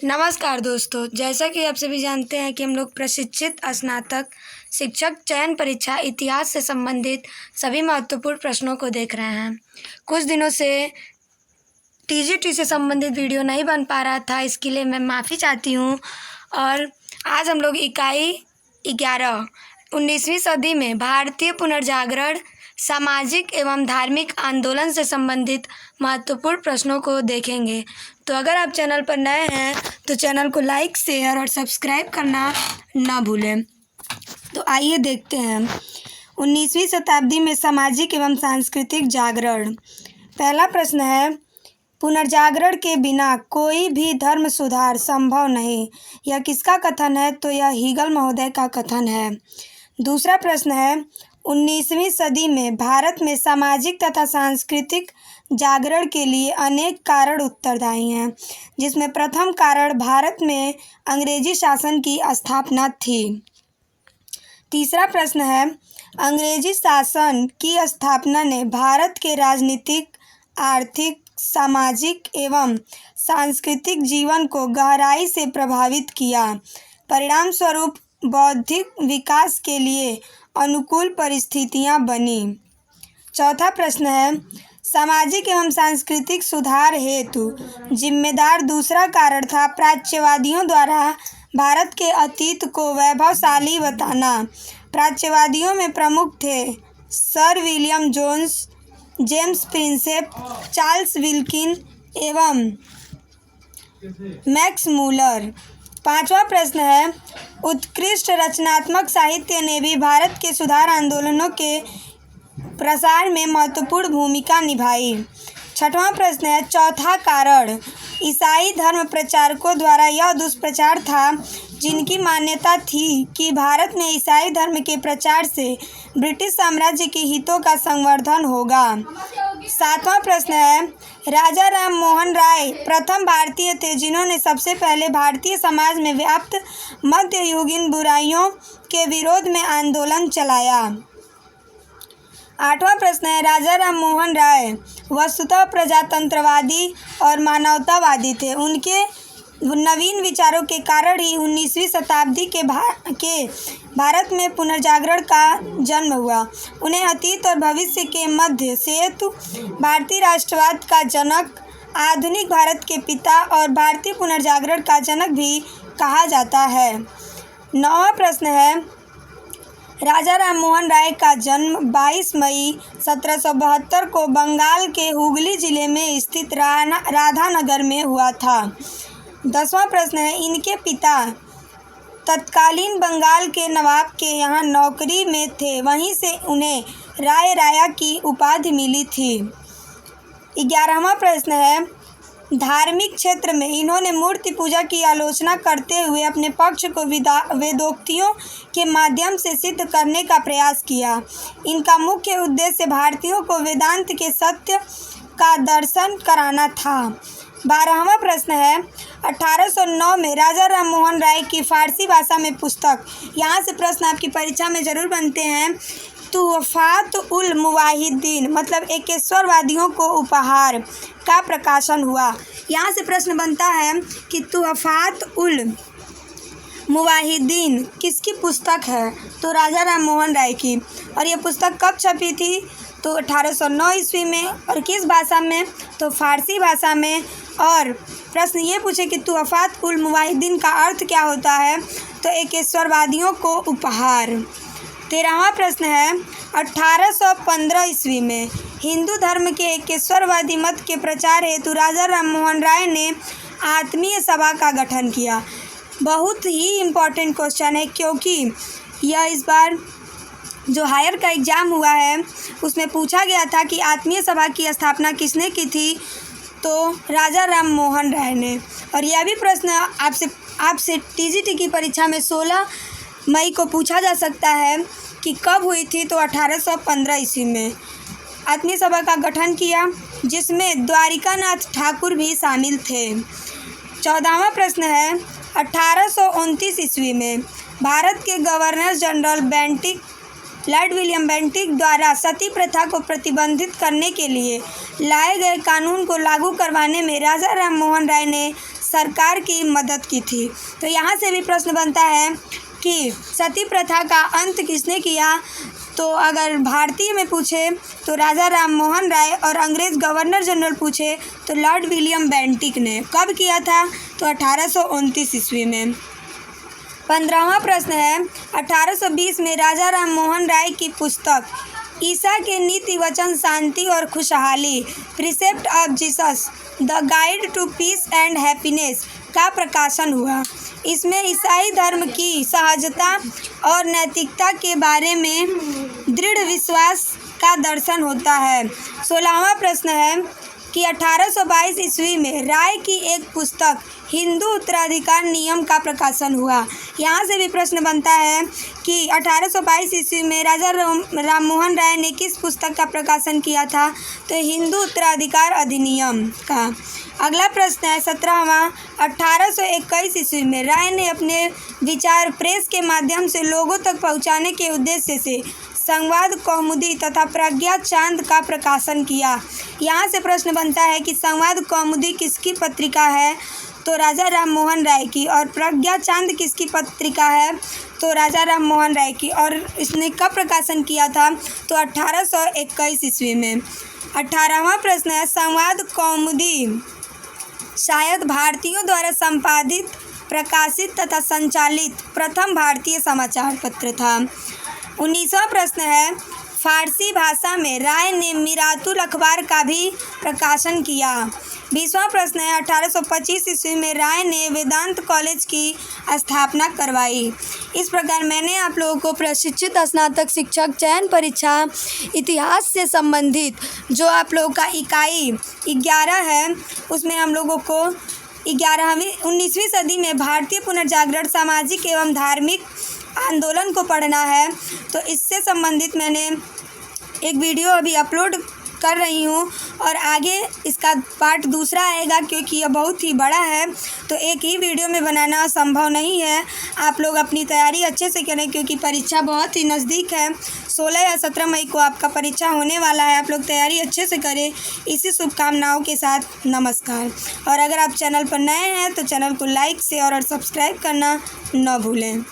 नमस्कार दोस्तों, जैसा कि आप सभी जानते हैं कि हम लोग प्रशिक्षित स्नातक शिक्षक चयन परीक्षा इतिहास से संबंधित सभी महत्वपूर्ण प्रश्नों को देख रहे हैं। कुछ दिनों से टीजीटी से संबंधित वीडियो नहीं बन पा रहा था, इसके लिए मैं माफ़ी चाहती हूँ। और आज हम लोग इकाई 11 19वीं सदी में भारतीय पुनर्जागरण सामाजिक एवं धार्मिक आंदोलन से संबंधित महत्वपूर्ण प्रश्नों को देखेंगे। तो अगर आप चैनल पर नए हैं तो चैनल को लाइक, शेयर और सब्सक्राइब करना ना भूलें। तो आइए देखते हैं। 19वीं शताब्दी में सामाजिक एवं सांस्कृतिक जागरण। पहला प्रश्न है, पुनर्जागरण के बिना कोई भी धर्म सुधार संभव नहीं। यह किसका कथन है? तो यह हीगल महोदय का कथन है। दूसरा प्रश्न है, 19वीं सदी में भारत में सामाजिक तथा सांस्कृतिक जागरण के लिए अनेक कारण उत्तरदायी हैं, जिसमें प्रथम कारण भारत में अंग्रेजी शासन की स्थापना थी। तीसरा प्रश्न है, अंग्रेजी शासन की स्थापना ने भारत के राजनीतिक, आर्थिक, सामाजिक एवं सांस्कृतिक जीवन को गहराई से प्रभावित किया। परिणाम स्वरूप बौद्धिक विकास के लिए अनुकूल परिस्थितियां बनी। चौथा प्रश्न है, सामाजिक एवं सांस्कृतिक सुधार हेतु जिम्मेदार दूसरा कारण था प्राच्यवादियों द्वारा भारत के अतीत को वैभवशाली बताना। प्राच्यवादियों में प्रमुख थे sir William Jones, James Prinsep, Charles Wilkin एवं मैक्स मूलर। पांचवा प्रश्न है, उत्कृष्ट रचनात्मक साहित्य ने भी भारत के सुधार आंदोलनों के प्रसार में महत्वपूर्ण भूमिका निभाई। छठवां प्रश्न है, चौथा कारण ईसाई धर्म प्रचारकों द्वारा यह दुष्प्रचार था, जिनकी मान्यता थी कि भारत में ईसाई धर्म के प्रचार से ब्रिटिश साम्राज्य के हितों का संवर्धन होगा। सातवां प्रश्न है, राजा राम मोहन राय प्रथम भारतीय थे जिन्होंने सबसे पहले भारतीय समाज में व्याप्त मध्ययुगीन बुराइयों के विरोध में आंदोलन चलाया। आठवां प्रश्न है, राजा राम मोहन राय वस्तुतः प्रजातंत्रवादी और मानवतावादी थे। उनके नवीन विचारों के कारण ही 19वीं शताब्दी के भारत में पुनर्जागरण का जन्म हुआ। उन्हें अतीत और भविष्य के मध्य सेतु, भारतीय राष्ट्रवाद का जनक, आधुनिक भारत के पिता और भारतीय पुनर्जागरण का जनक भी कहा जाता है। नौवां प्रश्न है, राजा राम मोहन राय का जन्म 22 मई 1772 को बंगाल के हुगली जिले में स्थित राधानगर में हुआ था। 10वां प्रश्न है, इनके पिता तत्कालीन बंगाल के नवाब के यहाँ नौकरी में थे, वहीं से उन्हें राय राया की उपाधि मिली थी। 11वां प्रश्न है, धार्मिक क्षेत्र में इन्होंने मूर्ति पूजा की आलोचना करते हुए अपने पक्ष को वेदोक्तियों के माध्यम से सिद्ध करने का प्रयास किया। इनका मुख्य उद्देश्य भारतीयों को वेदांत के सत्य का दर्शन कराना था। 12वां प्रश्न है, 1809 में राजा राम मोहन राय की फारसी भाषा में पुस्तक, यहाँ से प्रश्न आपकी परीक्षा में जरूर बनते हैं, तुहफात उल मुवाहिदीन मतलब एकेश्वरवादियों को उपहार का प्रकाशन हुआ। यहाँ से प्रश्न बनता है कि तुहफात उल मुवाहिदीन किसकी पुस्तक है? तो राजा राम मोहन राय की। और ये पुस्तक कब छपी थी? तो 1809 ईस्वी में। और किस भाषा में? तो फारसी भाषा में। और प्रश्न ये पूछे कि तुहफात उल मुवाहिदीन का अर्थ क्या होता है? तो एकेश्वरवादियों को उपहार। 13वां प्रश्न है, 1815 ईस्वी में हिंदू धर्म के एकेश्वरवादी मत के प्रचार हेतु राजा राम मोहन राय ने आत्मीय सभा का गठन किया। बहुत ही इम्पोर्टेंट क्वेश्चन है, क्योंकि यह इस बार जो हायर का एग्ज़ाम हुआ है उसमें पूछा गया था कि आत्मीय सभा की स्थापना किसने की थी? तो राजा राम मोहन राय ने। और यह भी प्रश्न आपसे टीजीटी की परीक्षा में 16 मई को पूछा जा सकता है कि कब हुई थी? तो 1815 ईस्वी में आत्मीय सभा का गठन किया, जिसमें द्वारिकानाथ ठाकुर भी शामिल थे। 14वां प्रश्न है, 1829 ईस्वी में भारत के governor general Lord William Bentinck द्वारा सती प्रथा को प्रतिबंधित करने के लिए लाए गए कानून को लागू करवाने में राजा राम मोहन राय ने सरकार की मदद की थी। तो यहाँ से भी प्रश्न बनता है कि सती प्रथा का अंत किसने किया। तो अगर भारतीय में पूछे तो राजा राम मोहन राय, और अंग्रेज़ गवर्नर जनरल पूछे तो लॉर्ड विलियम बेंटिक ने। कब किया था? तो 1829 ईस्वी में। 15वां प्रश्न है, 1820 में राजा राम मोहन राय की पुस्तक ईसा के नीति वचन शांति और खुशहाली, precept of Jesus, the guide to peace and happiness का प्रकाशन हुआ। इसमें ईसाई धर्म की सहजता और नैतिकता के बारे में दृढ़ विश्वास का दर्शन होता है। 16वां प्रश्न है कि 1822 ईस्वी में राय की एक पुस्तक हिंदू उत्तराधिकार नियम का प्रकाशन हुआ। यहाँ से भी प्रश्न बनता है कि 1822 ईस्वी में राजा राम मोहन राय ने किस पुस्तक का प्रकाशन किया था। तो हिंदू उत्तराधिकार अधिनियम का। अगला प्रश्न है 17वां, 1821 ईस्वी में राय ने अपने विचार प्रेस के माध्यम से लोगों तक पहुँचाने के उद्देश्य से संवाद कौमुदी तथा प्रज्ञा चांद का प्रकाशन किया। यहाँ से प्रश्न बनता है कि संवाद कौमुदी किसकी पत्रिका है। तो राजा राम मोहन राय की। और प्रज्ञा चांद किसकी पत्रिका है। तो राजा राम मोहन राय की। और इसने कब प्रकाशन किया था। तो 1821 ईस्वी में। 18वां प्रश्न है, संवाद कौमुदी शायद भारतीयों द्वारा संपादित, प्रकाशित तथा संचालित प्रथम भारतीय समाचार पत्र था। 19वां प्रश्न है, फारसी भाषा में राय ने मिरातुल अखबार का भी प्रकाशन किया। 20वां प्रश्न है, 1825 ईस्वी में राय ने वेदांत कॉलेज की स्थापना करवाई। इस प्रकार मैंने आप लोगों को प्रशिक्षित स्नातक शिक्षक चयन परीक्षा इतिहास से संबंधित जो आप लोगों का इकाई 11 है, उसमें हम लोगों को 19वीं सदी में भारतीय पुनर्जागरण सामाजिक एवं धार्मिक आंदोलन को पढ़ना है। तो इससे संबंधित मैंने एक वीडियो अभी अपलोड कर रही हूँ और आगे इसका पार्ट दूसरा आएगा, क्योंकि यह बहुत ही बड़ा है तो एक ही वीडियो में बनाना संभव नहीं है। आप लोग अपनी तैयारी अच्छे से करें, क्योंकि परीक्षा बहुत ही नज़दीक है। 16 या 17 मई को आपका परीक्षा होने वाला है। आप लोग तैयारी अच्छे से करें। इसी शुभकामनाओं के साथ नमस्कार। और अगर आप चैनल पर नए हैं तो चैनल को लाइक, शेयर और सब्सक्राइब करना न भूलें।